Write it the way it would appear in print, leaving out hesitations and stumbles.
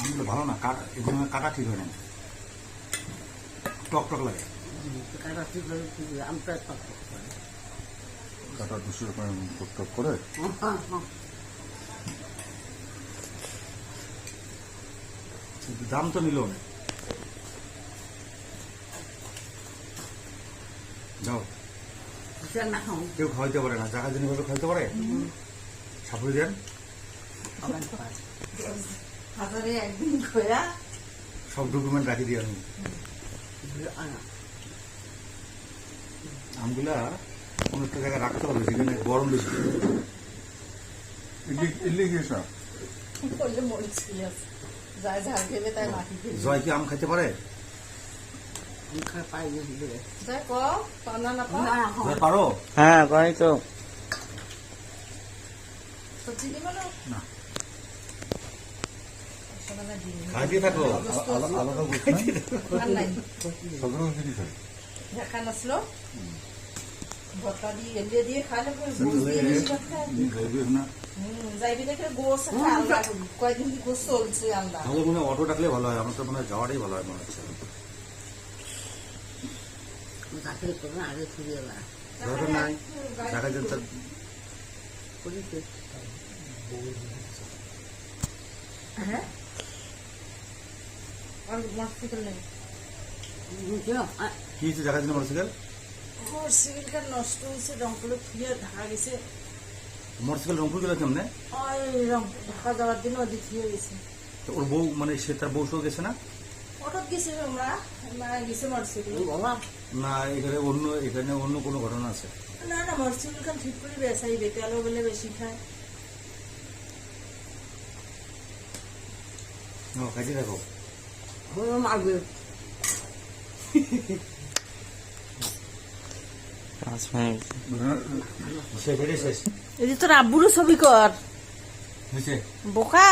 আমগুলো ভালো না, এগুলো কাটা ঠিক হয় না, টক টক লাগে। কাটা ঠিক করে আমটা টক টক করে। কাটা দুশো রকম টক টক করে। দাম তো নিল না। যাও, না খাও কেউ খাওয়াইতে পারে না, জায়গা জন্য খাইতে পারে। সাপুরি দেন, হাজারে একদিন খোয়া সব ডকুমেন্ট রাখি দিই আমি। আমগুলা কোনো একটা জায়গায় রাখতে হবে যেখানে গরম বেশি। ইডলি খেয়েছ? করলে মরিচ যায় ঝাল খেলে তাই মাটি খেলে জয় কি আম খাইতে পারে? পাই যাই ক পানা না জয় পারো? হ্যাঁ পাই তো। সবজি দিব না না, সবাই দিন খাইতে থাকো। আলাদা বুঝ নাই, সব রকম জিনিস হয়। দেখা নাসলো ভর্তা দিয়ে এলিয়ে দিয়ে খাইলে যাইবি দেখে গোস আলাদা কয়েকদিন গোস চলছে আলাদা তাহলে মনে হয় অটো ডাকলে ভালো হয়। আমার তো মনে হয় যাওয়াটাই ভালো হয় মনে হচ্ছে। চাকরি করবে আগে ফিরে দরকার নাই, জায়গা জন্য হ্যাঁ আর মোটরসাইকেল নেই কি হচ্ছে জায়গা জন্য মোটরসাইকেল? মোটরসাইকেলটা নষ্ট হয়েছে রংপুরে ফিরে ঢাকা গেছে মোটরসাইকেল রংপুর গেলে কেমনে? ওই রংপুর ঢাকা যাওয়ার দিন ওদিক ফিরে গেছে তো ওর বউ মানে সে তার বউ সহ গেছে না? অটো গেছে আমরা গেছে মোটরসাইকেল না এখানে অন্য কোনো ঘটনা আছে? না না মোটরসাইকেল খান ঠিক করে বেসাইবে তেলও বলে বেশি খায় কাজে দেখো মারবে শেষ। এই যে তোর আব্বুরও ছবি কর হয়েছে বোকা